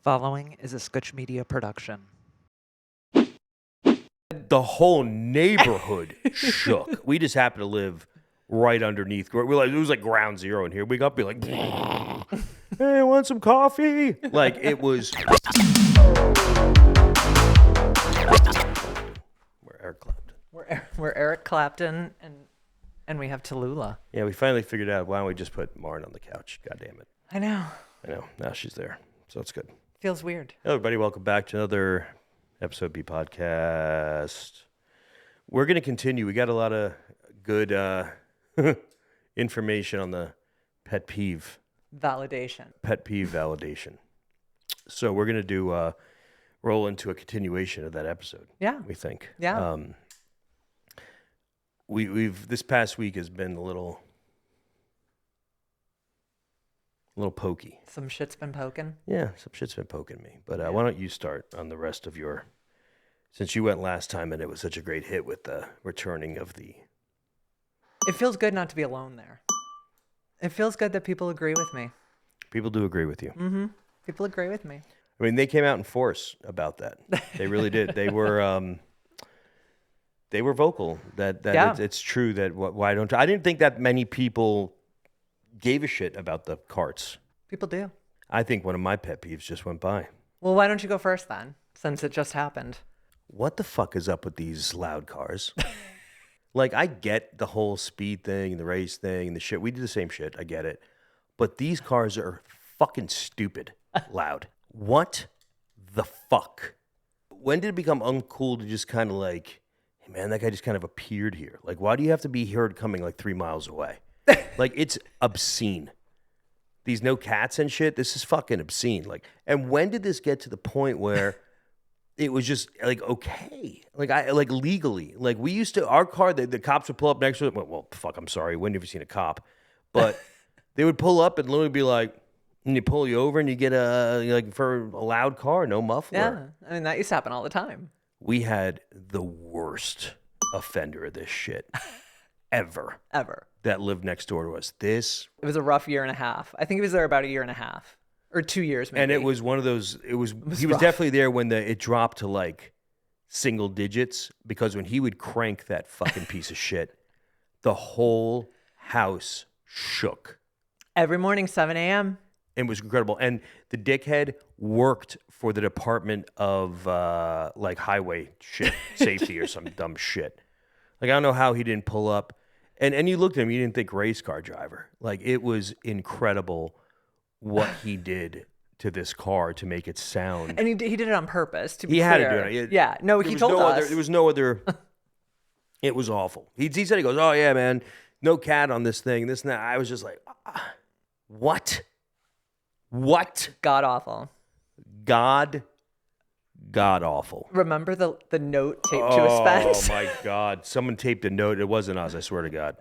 Following is a Scutch Media production. The whole neighborhood shook. We just happened to live right underneath. We're like, it was like ground zero in here. We got to be like, hey, want some coffee? Like it was. We're Eric Clapton. We're Eric Clapton, and we have Tallulah. Yeah, we finally figured out why don't we just put Marnie on the couch. God damn it. I know. Now she's there. So it's good. Feels weird. Hello, everybody. Welcome back to another episode B podcast. We're going to continue. We got a lot of good information on the pet peeve validation. So we're going to do roll into a continuation of that episode. Yeah. We think. Yeah. We've this past week has been a little pokey. Some shit's been poking. Yeah, some shit's been poking me. But why don't you start on the rest of your, since you went last time and it was such a great hit with the returning of the. It feels good not to be alone there. It feels good that people agree with me. People do agree with you. Mm-hmm. People agree with me. I mean, they came out in force about that. They really did. They were vocal that yeah. It's true that why don't I didn't think that many people gave a shit about the carts. People do. I think one of my pet peeves just went by. Well, why don't you go first then, since it just happened? What the fuck is up with these loud cars? Like, I get the whole speed thing and the race thing and the shit. We do the same shit. I get it. But these cars are fucking stupid loud. What the fuck? When did it become uncool to just kind of like, hey man, that guy just kind of appeared here? Like, why do you have to be heard coming like 3 miles away? Like, it's obscene. These no cats and shit, this is fucking obscene. Like, and when did this get to the point where it was just like okay, like legally, like we used to, our car, the cops would pull up next to it. Well, fuck, I'm sorry, when have you seen a cop? But they would pull up and literally be like, and you pull you over and you get like for a loud car, no muffler. Yeah, I mean that used to happen all the time. We had the worst offender of this shit ever that lived next door to us. It was a rough year and a half. I think he was there about a year and a half. Or 2 years, maybe. And it was one of those, he was definitely there when it dropped to like single digits, because when he would crank that fucking piece of shit, the whole house shook. Every morning, 7 a.m. It was incredible. And the dickhead worked for the Department of like highway shit, safety or some dumb shit. Like, I don't know how he didn't pull up. And you looked at him, you didn't think race car driver. Like, it was incredible what he did to this car to make it sound. And he did it on purpose, to be clear. Had to do it. Yeah. No, he told us. There was no other. It was awful. He said, he goes, oh, yeah, man, no cat on this thing, this and that. I was just like, what? God awful. God awful. Remember the note taped to his fence? Oh, my God. Someone taped a note. It wasn't us, I swear to God.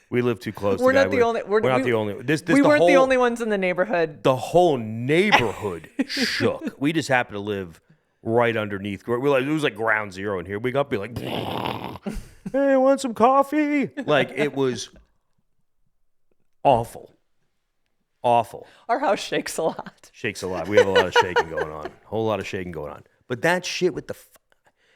We live too close. We're not the only. We're not the only. We weren't the only ones in the neighborhood. The whole neighborhood shook. We just happened to live right underneath. We're like, it was like ground zero in here. We got to be like, hey, want some coffee? Like, it was awful. Our house shakes a lot. Shakes a lot. We have a lot of shaking going on. A whole lot of shaking going on. But that shit with the.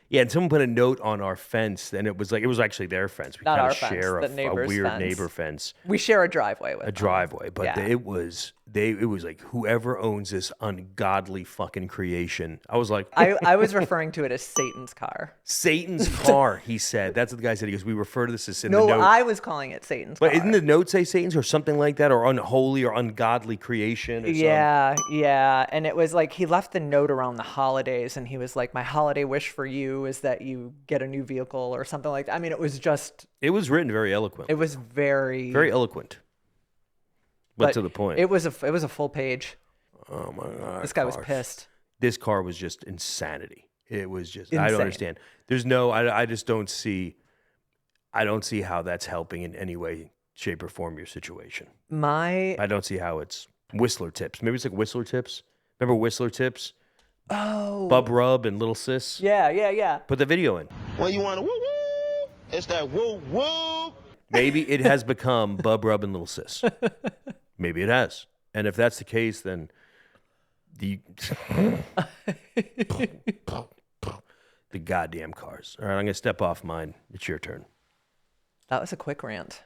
Yeah, and someone put a note on our fence, and it was actually their fence. We kind of share a weird neighbor fence. We share a driveway with a driveway, but it was like, whoever owns this ungodly fucking creation. I was like, I was referring to it as Satan's car. Satan's car, he said. That's what the guy said. He goes, we refer to this as in the note. No, I was calling it Satan's car. But didn't the note say Satan's or something like that, or unholy or ungodly creation? Or yeah. And it was like he left the note around the holidays, and he was like, my holiday wish for you is that you get a new vehicle or something like that. I mean, it was just. It was written very eloquent. It was very eloquent. But to the point. It was a full page. Oh my God. This guy was pissed. This car was just insanity. It was just, insane. I don't understand. There's no, I just don't see how that's helping in any way, shape, or form your situation. I don't see how it's Whistler tips. Maybe it's like Whistler tips. Remember Whistler tips? Oh. Bub Rub and Little Sis? Yeah. Put the video in. When you want to woo-woo, it's that woo-woo. Maybe it has become Bub Rub and Little Sis. Maybe it has. And if that's the case, then The the goddamn cars. All right, I'm gonna step off mine. It's your turn. That was a quick rant.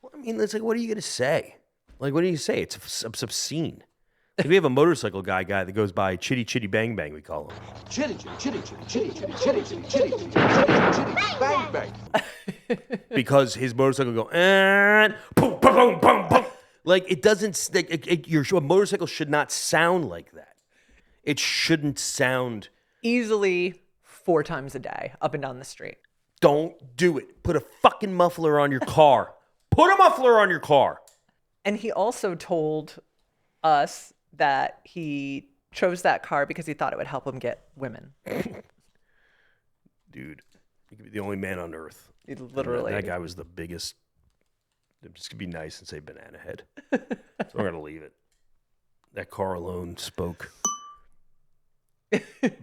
Well, I mean, it's like, what are you gonna say? Like, what do you say? It's obscene. Like, we have a motorcycle guy that goes by Chitty Chitty Bang Bang. We call him. Chitty, chitty, chitty, chitty, chitty, chitty, chitty, chitty, chitty, chitty, chitty, chitty, bang, bang. Because his motorcycle go and boom, boom, boom, boom, boom. Like, it doesn't. Your motorcycle should not sound like that. It shouldn't sound. Easily 4 times a day up and down the street. Don't do it. Put a fucking muffler on your car. Put a muffler on your car. And he also told us that he chose that car because he thought it would help him get women. Dude, you could be the only man on earth. Literally. That guy was the biggest. I'm just going to be nice and say banana head. So I'm going to leave it. That car alone spoke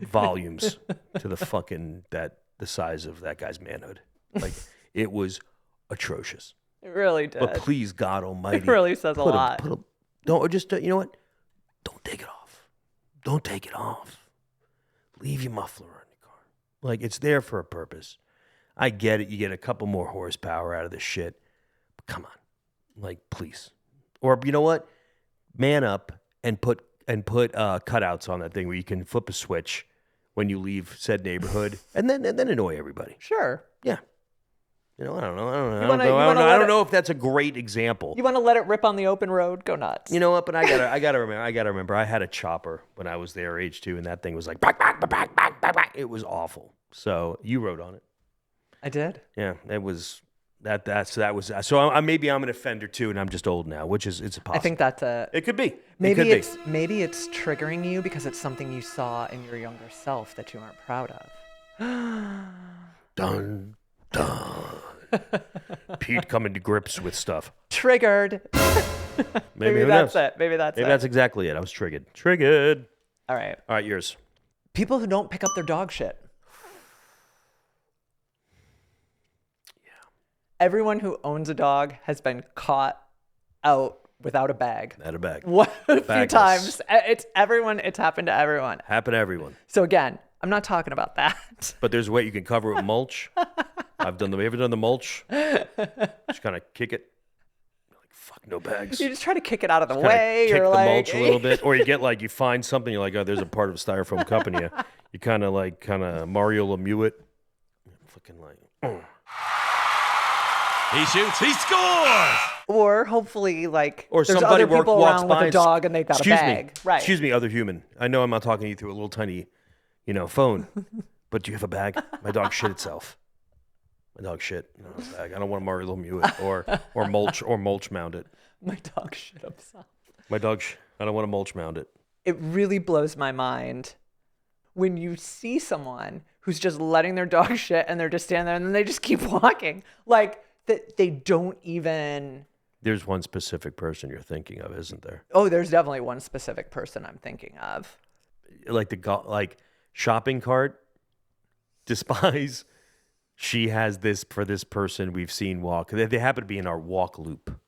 volumes to the size of that guy's manhood. Like, it was atrocious. It really did. But please, God Almighty, It really says a lot. Don't just you know what? Don't take it off. Don't take it off. Leave your muffler on your car. Like, it's there for a purpose. I get it. You get a couple more horsepower out of this shit. But come on, like, please. Or you know what? Man up and put cutouts on that thing where you can flip a switch when you leave said neighborhood, and then annoy everybody. Sure. Yeah. You know, I don't know. I don't know if that's a great example. You want to let it rip on the open road? Go nuts. You know what? But I gotta remember. I had a chopper when I was their age too, and that thing was like, back. It was awful. So you rode on it. I did. Yeah, it was that was. So maybe I'm an offender too, and I'm just old now, which is it's possible. I think that's a. It could be. Maybe it's triggering you because it's something you saw in your younger self that you aren't proud of. Dun dun. Pete coming to grips with stuff. Triggered. Maybe that's it. Maybe that's exactly it. I was triggered. All right. Yours. People who don't pick up their dog shit. Yeah. Everyone who owns a dog has been caught out without a bag. Out of bag. A few times. It's happened to everyone. Happened to everyone. So again, I'm not talking about that. But there's a way you can cover it with mulch. Have you ever done the mulch? Just kind of kick it. Like, fuck, no bags. You just try to kick it out of the Kinda way. kick You're the like, mulch a little bit. Or you find something, you're like, oh, there's a part of a styrofoam cup, and you kind of Mario Lemieux it. Fucking like, He shoots, he scores! Or hopefully, or there's somebody other people walks around by with a dog and they've got a bag. Right. Excuse me, other human. I know I'm not talking to you through a little tiny, phone, but do you have a bag? My dog shit itself. My dog shit. I don't have a bag. I don't want to Mario Lemieux it or mulch mound it. My dog shit himself. I don't want to mulch mound it. It really blows my mind when you see someone who's just letting their dog shit and they're just standing there and then they just keep walking. Like, that they don't even. There's one specific person you're thinking of, isn't there? Oh, there's definitely one specific person I'm thinking of. Like shopping cart. Despise. She has this for this person we've seen walk. They happen to be in our walk loop,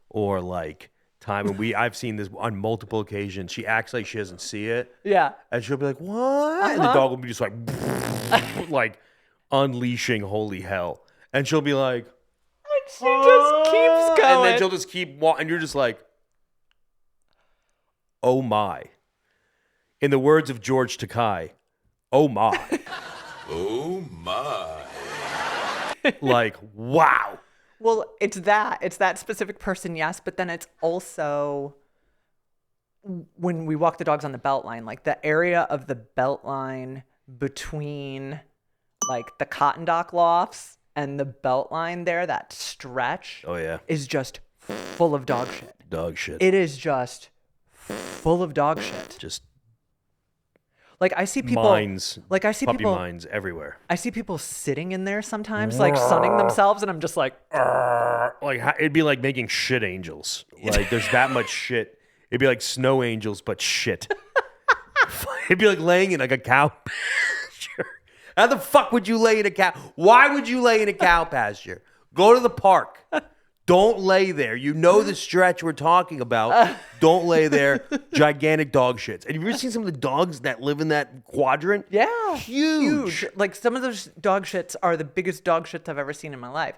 or time. And I've seen this on multiple occasions. She acts like she doesn't see it. Yeah. And she'll be like, "What?" And the dog will be just like unleashing holy hell. And she'll be like, And she just keeps going. and then she'll just keep walking. And you're just like, oh my. In the words of George Takei, oh my. Oh my. Like, wow. Well, it's that specific person, yes, but then it's also when we walk the dogs on the belt line, like the area of the belt line between the cotton dock lofts and the belt line there, that stretch is just full of dog shit. Dog shit. It is just full of dog shit. Just I see people puppy minds everywhere. I see people sitting in there sometimes, sunning themselves, and I'm just like, it'd be like making shit angels. Like, there's that much shit. It'd be like snow angels, but shit. It'd be like laying in a cow pasture. How the fuck would you lay in a cow? Why would you lay in a cow pasture? Go to the park. Don't lay there. You know the stretch we're talking about. Don't lay there. Gigantic dog shits. And have you ever seen some of the dogs that live in that quadrant? Yeah. Huge. Like some of those dog shits are the biggest dog shits I've ever seen in my life.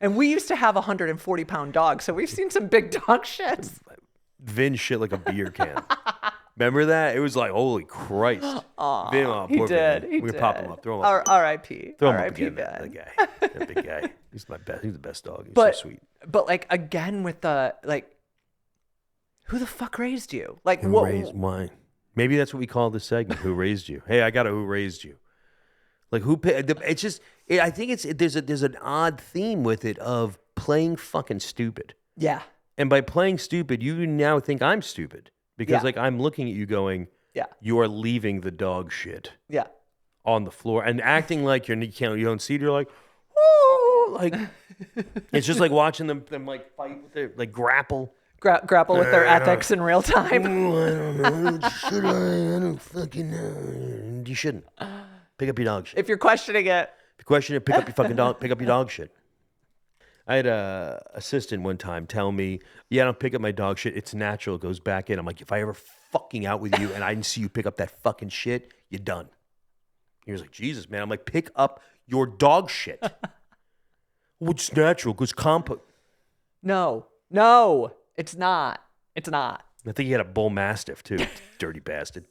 And we used to have a 140-pound dog, so we've seen some big dog shits. Vin shit like a beer can. Remember that? It was like, holy Christ. Vin, He poor did. Vin. He We did. pop him up. Throw him up. R.I.P. Throw him up R.I.P. again, that Ben. guy. That big guy. He's my best. He's the best dog. He's But so sweet. But like again with the like, who the fuck raised you? Like Who raised mine? Maybe that's what we call this segment. Who raised you? Hey, I got a who raised you. Like who? It's just. I think there's an odd theme with it of playing fucking stupid. Yeah. And by playing stupid, you now think I'm stupid because Yeah. like I'm looking at you going, Yeah. you are leaving the dog shit Yeah. on the floor and acting like you don't see it. You're like, oh, like it's just like watching them like fight with their like grapple. Grapple with their ethics in real time. Oh, I don't know. Should I don't fucking know. You shouldn't. Pick up your dog shit. If you're questioning it, If you question it, pick up your fucking dog. Pick up your dog shit. I had a assistant one time tell me, "Yeah, I don't pick up my dog shit. It's natural. It goes back in." I'm like, "If I ever fucking out with you and I didn't see you pick up that fucking shit, you're done." He was like, "Jesus, man." I'm like, "Pick up your dog shit." Well, it's natural because compost. no, it's not. It's not. I think he had a bull mastiff too. Dirty bastard.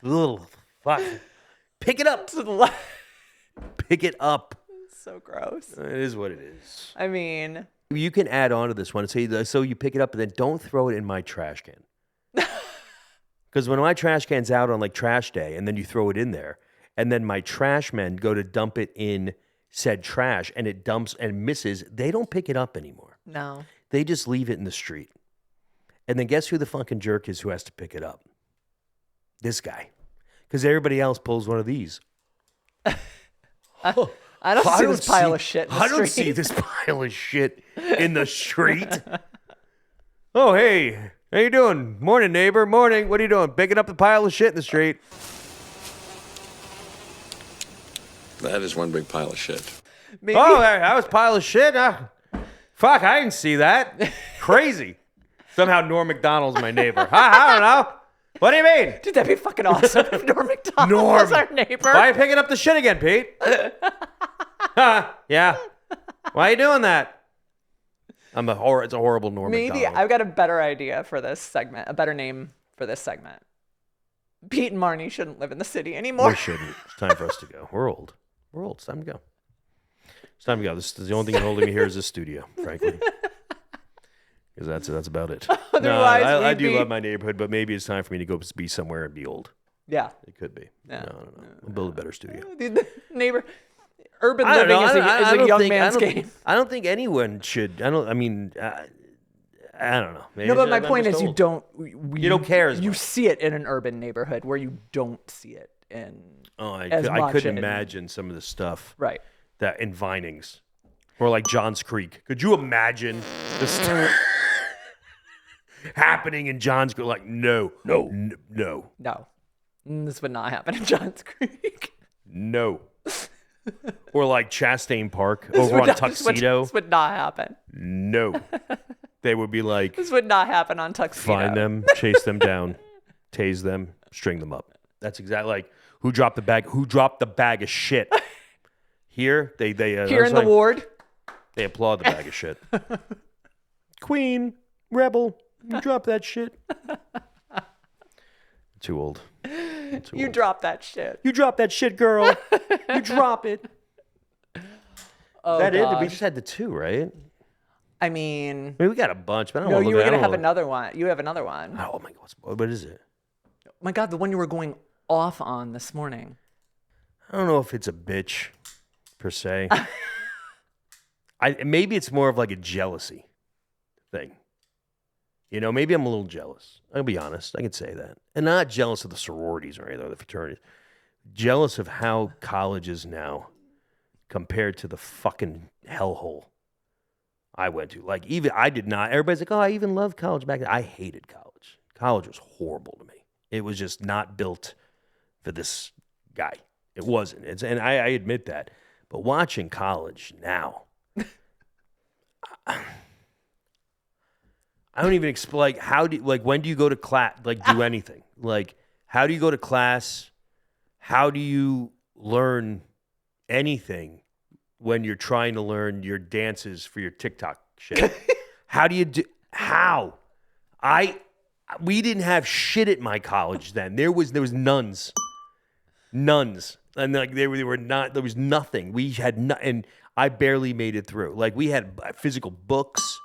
Little fuck. Pick it up. Pick it up. So gross. It is what it is. I mean, You can add on to this one and say, so you pick it up and then don't throw it in my trash can. Because when my trash can's out on like trash day and then you throw it in there and then my trash men go to dump it in said trash and it dumps and misses, they don't pick it up anymore. no. They just leave it in the street. And then guess who the fucking jerk is who has to pick it up? This guy. Because everybody else pulls one of these. I don't see this pile of shit in the I don't street. see this pile of shit in the street. Oh, hey. How you doing? Morning, neighbor. Morning. What are you doing? Picking up the pile of shit in the street. That is one big pile of shit. Maybe, Oh, that was a pile of shit? Fuck, I didn't see that. Crazy. Somehow Norm McDonald's my neighbor. I don't know. What do you mean? dude, that'd be fucking awesome if Norm McDonald Norm. was our neighbor. Why are you picking up the shit again, Pete? Yeah. Why are you doing that? It's a horrible Norm Maybe McDonald. I've got a better idea for this segment, a better name for this segment. Pete and Marnie shouldn't live in the city anymore. We shouldn't. It's time for us to go. We're old. It's time to go. It's time to go. This is the only thing holding me here is this studio, frankly. Because that's about it. Otherwise, I we'd do be- love my neighborhood, but maybe it's time for me to go be somewhere and be old. Yeah. It could be. Yeah. No, I don't know. We'll build a better studio. Dude, the neighbor, urban I don't living know. is a don't young think- man's I don't, game. I don't think anyone should. I don't know. Maybe No, but my I'm point just is, you old. don't. You don't care as You much. see it in an urban neighborhood where you don't see it in. Oh, as I much couldn't in- imagine some of the stuff Right. that in Vinings or like Johns Creek. Could you imagine the stuff happening in Johns Creek? Like, no. No. This would not happen in Johns Creek. No. Or like Chastain Park over on Tuxedo. This would not happen. No. They would be like, This would not happen on Tuxedo. find them, chase them down, tase them, string them up. That's exactly like who dropped the bag. Who dropped the bag of shit? Here they Here in the ward. they applaud the bag of shit. Queen rebel, you drop that shit. Too old. Too You old. drop that shit. You drop that shit, girl. You drop it. Oh, That it? We gosh. just had the two, right? I mean, I mean, we got a bunch, but I don't no, wanna you look were at- I gonna don't have wanna- another one. You have another one. Oh Oh my god, what is it? my God, the one you were going off on this morning. I don't know if it's a bitch per se. Maybe it's more of like a jealousy thing. You know, maybe I'm a little jealous. I'll be honest. I can say that. And not jealous of the sororities or anything, or the fraternities. Jealous of how college is now compared to the fucking hellhole I went to. Like, even I did not. Everybody's like, oh, I even loved college back then. I hated college. College was horrible to me. It was just not built for this guy. It wasn't. And I admit that. But watching college now, I don't even explain. Like, when do you go to class? Like, do anything? Like, how do you go to class? How do you learn anything when you're trying to learn your dances for your TikTok shit? How do you do? How? We didn't have shit at my college then. There was nuns, and like they were not. There was nothing. We had and I barely made it through. Like we had physical books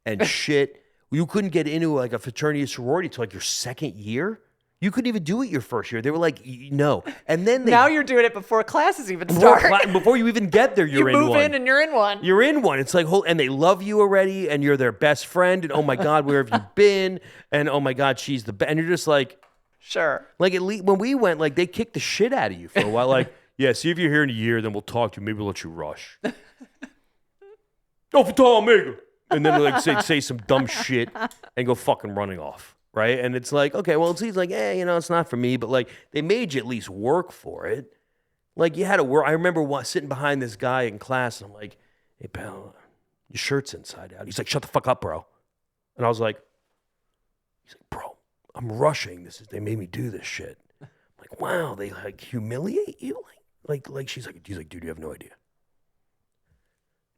and shit. You couldn't get into like a fraternity or sorority until like your second year. You couldn't even do it your first year. They were like, no. And then now you're doing it before classes even start. Before you even get there, you're in one. You move in and you're in one. You're in one. It's like, and they love you already, and you're their best friend. And oh my God, where have you been? And oh my God, she's the best. And you're just like, sure. Like at least when we went, like they kicked the shit out of you for a while. Like, yeah, see if you're here in a year, then we'll talk to you. Maybe we'll let you rush. Oh, for Tom Omega. And then like say some dumb shit and go fucking running off. Right. And it's like, okay, well, it's like, it's not for me. But like they made you at least work for it. Like you had to work. I remember sitting behind this guy in class and I'm like, hey, pal, your shirt's inside out. He's like, shut the fuck up, bro. And I was like, bro, I'm rushing. They made me do this shit. I'm like, wow, they like humiliate you? Like he's like, dude, you have no idea.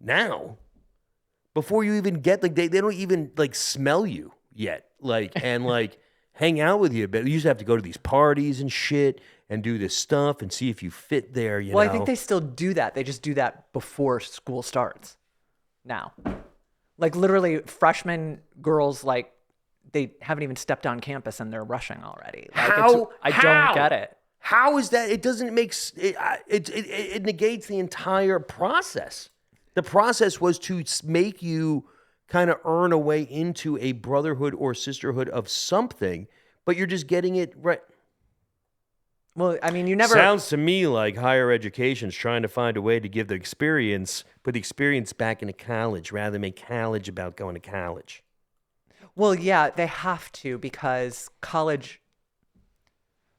Now, before you even get, like, they don't even, like, smell you yet. Like, and, like, hang out with you a bit. You used to have to go to these parties and shit and do this stuff and see if you fit there, you know. Well, I think they still do that. They just do that before school starts now. Like, literally, freshman girls, like, they haven't even stepped on campus and they're rushing already. Like, I don't get it. How is that? It doesn't make, it negates the entire process. The process was to make you kind of earn a way into a brotherhood or sisterhood of something, but you're just getting it right. Well, I mean, you never... Sounds to me like higher education's trying to find a way to give the experience, put the experience back into college rather than make college about going to college. Well, yeah, they have to because college,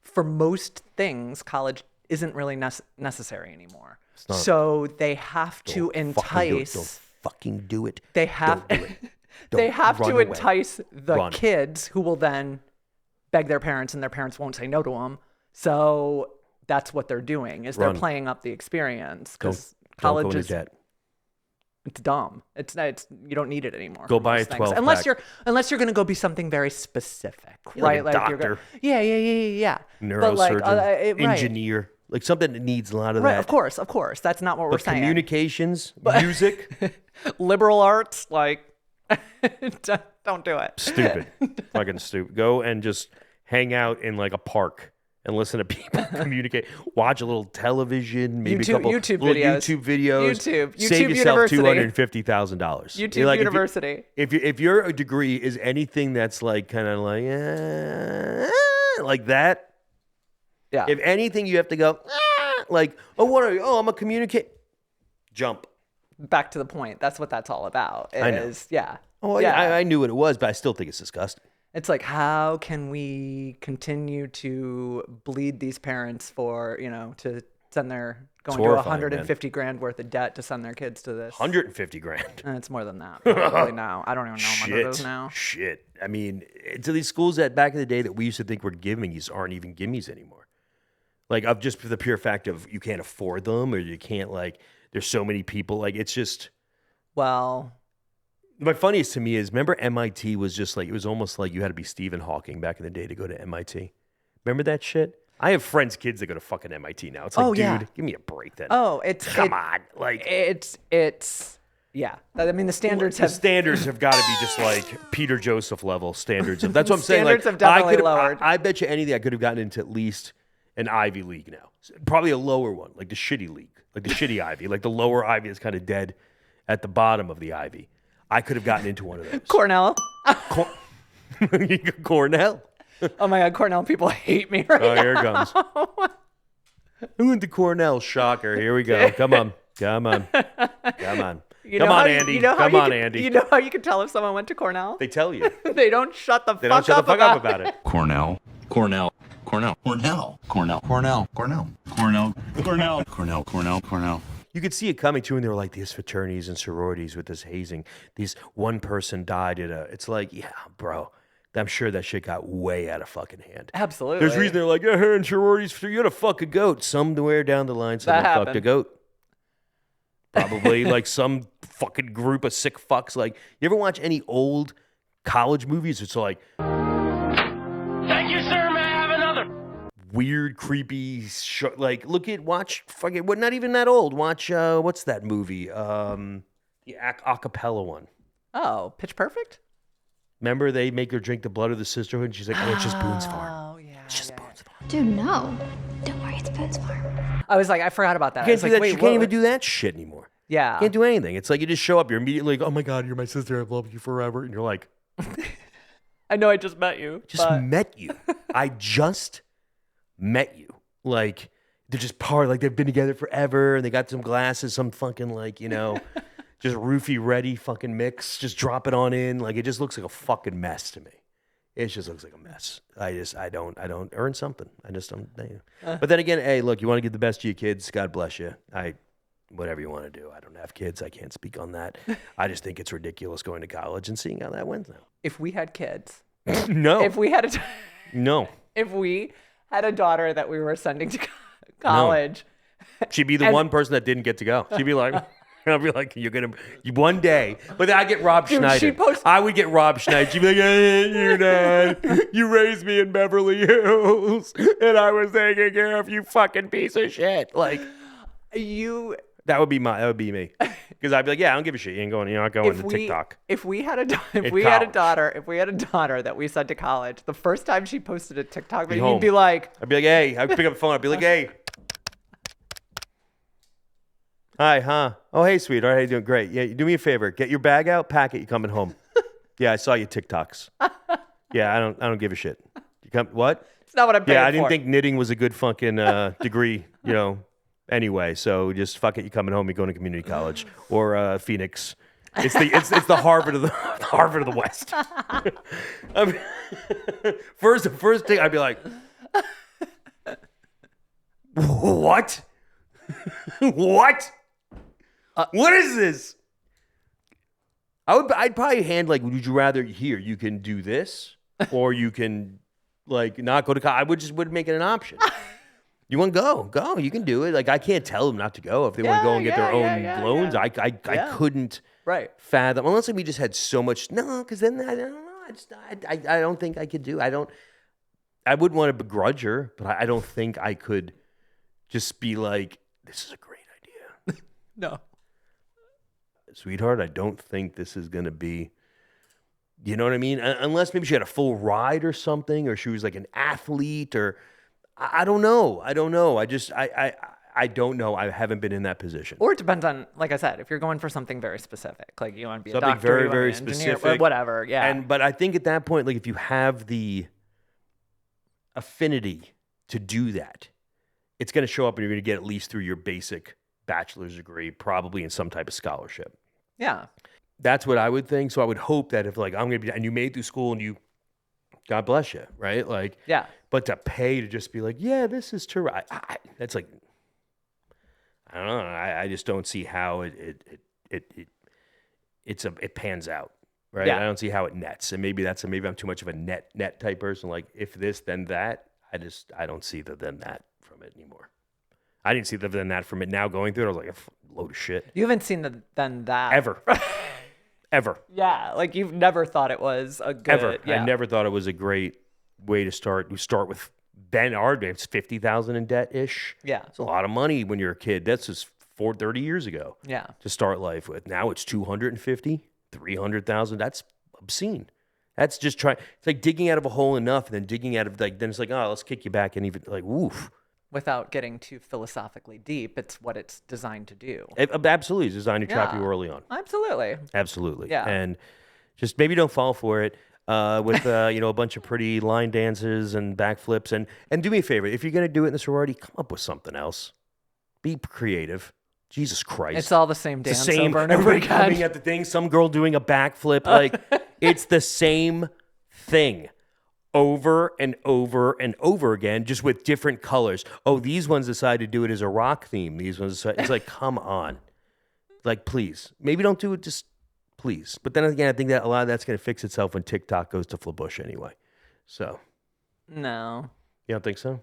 for most things, college isn't really necessary anymore. So they have to entice. Don't fucking do it. They have. They have to entice the kids who will then beg their parents, and their parents won't say no to them. So that's what they're doing is they're playing up the experience because college is debt. It's dumb. It's you don't need it anymore. Go buy a 12 unless you're going to go be something very specific, right? Like a doctor. Yeah. Neurosurgeon, engineer. Like something that needs a lot of that. Of course. That's not what we're saying. Communications, music, liberal arts, like, don't do it. Stupid. Fucking stupid. Go and just hang out in like a park and listen to people communicate. Watch a little television, maybe a couple YouTube videos. Save yourself $250,000. YouTube University. If your degree is anything that's like kind of like that. Yeah. If anything, you have to go, like, what are you? Oh, I'm a communicate. Jump. Back to the point. That's what that's all about. I know. Yeah. Oh, yeah. I knew what it was, but I still think it's disgusting. It's like, how can we continue to bleed these parents for, to send their, going to 150 grand worth of debt to send their kids to this? 150 grand. It's more than that. Probably now. I don't even know how much it is now. Shit. I mean, to these schools that back in the day that we used to think were gimmies aren't even gimmies anymore. Like, of just for the pure fact of you can't afford them or you can't, like, there's so many people. Like, it's just. Well. My funniest to me is, remember MIT was just like, it was almost like you had to be Stephen Hawking back in the day to go to MIT. Remember that shit? I have friends' kids that go to fucking MIT now. It's like, dude, give me a break then. Oh, come on. Like, it's. Yeah. I mean, the standards have got to be just like Peter Joseph level standards. That's what I'm saying. Standards like, have definitely lowered. I bet you anything I could have gotten into at least an Ivy League now. Probably a lower one, like the shitty league, like the shitty Ivy, like the lower Ivy is kind of dead at the bottom of the Ivy. I could have gotten into one of those. Cornell. Cornell. Oh my God, Cornell people hate me right now. Here it comes. Who went to Cornell? Shocker. Here we go. Come on. Come on, Andy. Come on, Andy. You know how you can tell if someone went to Cornell? They tell you. They don't shut the fuck up about it. Cornell. you could see it coming too, and they were like, these fraternities and sororities with this hazing. These one person died at a. It's like, yeah, bro. I'm sure that shit got way out of fucking hand. Absolutely. There's a reason they're like, her and sororities, you gotta fuck a goat. Somewhere down the line, someone fucked a goat. Probably like some fucking group of sick fucks. Like, you ever watch any old college movies? It's like, Thank you, sir. May I have another? weird, creepy, watch, fucking, what, not even that old. Watch, what's that movie? The acapella one. Oh, Pitch Perfect? Remember they make her drink the blood of the sisterhood, and she's like, oh, it's just Boone's Farm. Oh, yeah. It's just Boone's Farm. Dude, no. Don't worry, it's Boone's Farm. I was like, I forgot about that. You I can't was do like, that. wait, You can't even do that shit anymore. Yeah. You can't do anything. It's like you just show up, you're immediately like, oh my God, you're my sister, I've loved you forever. And you're like, I know I just met you. met you. I just met you. Like, they're just like they've been together forever, and they got some glasses, some fucking just roofie ready fucking mix. Just drop it on in. Like, it just looks like a fucking mess to me. It just looks like a mess. I don't earn something. I just don't. But then again, hey, look, you want to give the best to your kids. God bless you. Whatever you want to do. I don't have kids. I can't speak on that. I just think it's ridiculous going to college and seeing how that went now. If we had kids. No. If we had No. If we had a daughter that we were sending to college. No. She'd be the one person that didn't get to go. She'd be like, I'll be like, one day. But then I get Rob Schneider. I would get Rob Schneider. She'd be like, hey, you dad, you raised me in Beverly Hills, and I was taking care of you, fucking piece of shit. Like, that would be me. Because I'd be like, yeah, I don't give a shit. You're not going to TikTok. If we had a daughter that we sent to college, the first time she posted a TikTok video, you'd be like, I'd be like, hey, I'd pick up the phone. I'd be like, hey. Hi, huh? Oh, hey, sweetheart. How you doing? Great. Yeah, do me a favor. Get your bag out, pack it. You're coming home. Yeah, I saw your TikToks. Yeah, I don't give a shit. What? It's not what I'm paying for. Yeah, I didn't think knitting was a good fucking degree, Anyway, so just fuck it. You're coming home. You're going to community college or Phoenix. It's the Harvard of the Harvard of the West. I mean, first thing I'd be like, what? What? What is this? I'd probably hand would you rather here you can do this or you can not go to college? I would make it an option. You want to go, you can do it. Like, I can't tell them not to go if they want to go and get their own loans. I couldn't fathom unless we just had so much. No, because then I don't know. I don't think I could do. I wouldn't want to begrudge her, but I don't think I could just be like, this is a great idea. No. Sweetheart, I don't think this is going to be, you know what I mean? Unless maybe she had a full ride or something, or she was like an athlete, or I don't know. I don't know. I don't know. I haven't been in that position. Or it depends on, like I said, if you're going for something very specific, like you want to be something a doctor, very, you very want to be an specific, engineer, or whatever. Yeah. But I think at that point, if you have the affinity to do that, it's going to show up, and you're going to get at least through your basic bachelor's degree, probably in some type of scholarship. Yeah. That's what I would think. So I would hope that if I'm going to be, and you made it through school and God bless you, right? Yeah. But to pay to just be like, yeah, this is true. That's I don't know. I just don't see how it pans out, right? Yeah. I don't see how it nets. And maybe I'm too much of a net type person. Like, if this, then that. I don't see the then that from it anymore. I didn't see the then that from it. Now going through it, I was like, a load of shit. You haven't seen the then that ever. Yeah, like you've never thought it was a good. Ever. Yeah. I never thought it was a great way to start. We start with it's $50,000 in debt ish. Yeah, it's a lot of money when you're a kid. That's just 30 years ago. Yeah, to start life with. Now it's $250,000, $300,000. That's obscene. That's just trying. It's like digging out of a hole enough, and then digging out of then it's like, oh, let's kick you back, and even woof. Without getting too philosophically deep, it's what it's designed to do. Absolutely, it's designed to trap you early on. Absolutely. Yeah. And just maybe don't fall for it with a bunch of pretty line dances and backflips. And do me a favor, if you're gonna do it in the sorority, come up with something else. Be creative. Jesus Christ. It's all the same dance. It's the same. Over and over Everybody again. coming at the thing. Some girl doing a backflip. Like, it's the same thing over and over and over again, just with different colors. Oh, these ones decided to do it as a rock theme. These ones decided, it's like, come on. Like, please. Maybe don't do it, just please. But then again, I think that a lot of that's going to fix itself when TikTok goes to Flabush anyway. So. No. You don't think so? You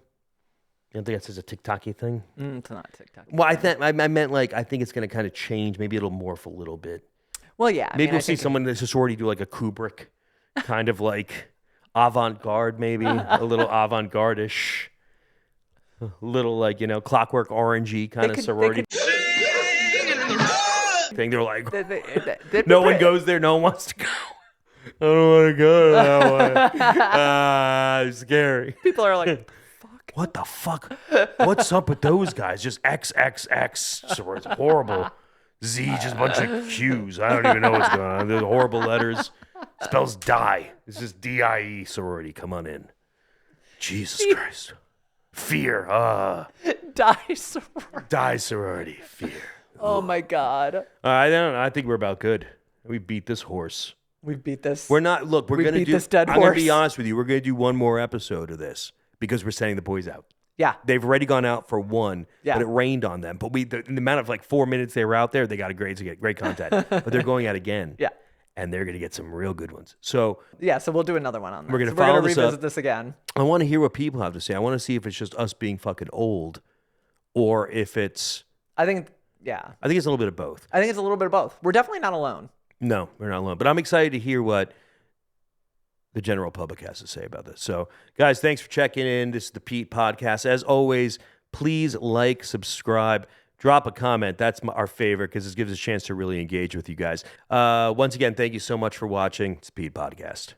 don't think that's just a TikTok-y thing? It's not TikTok. Well, I meant like, I think it's going to kind of change. Maybe it'll morph a little bit. Well, yeah. Maybe we'll see someone in the sorority do like a Kubrick kind of like avant-garde, maybe a little avant-garde-ish, a little like, Clockwork Orangey kind of sorority thing. They're like, no one goes there. No one wants to go. I don't want to go to that one. It's scary. People are like, fuck. What the fuck? What's up with those guys? Just XXX. So it's horrible. Z, just a bunch of Q's. I don't even know what's going on. There's horrible letters. Spells die. It's just DIE sorority. Come on in. Jesus Christ. Fear. Die sorority. Die sorority. Fear. Oh my God. I don't know. I think we're about good. We beat this horse. We beat this. We're not. Look, we're We going to beat do. this dead I'm going to be horse. honest with you. We're going to do one more episode of this because we're sending the boys out. Yeah. They've already gone out for one, Yeah. but it rained on them. But in the amount of like 4 minutes they were out there, they got great content. But they're going out again. Yeah. And they're going to get some real good ones. So Yeah. So we'll do another one on that. We're gonna So follow this revisit up. this again. I want to hear what people have to say. I want to see if it's just us being fucking old or if it's, I think it's a little bit of both. a little bit of both. We're definitely not alone. No, we're not alone. But I'm excited to hear what the general public has to say about this. So, guys, thanks for checking in. This is the Pete Podcast. As always, please like, subscribe, drop a comment. That's our favorite because this gives us a chance to really engage with you guys. Once again, thank you so much for watching. It's the Pete Podcast.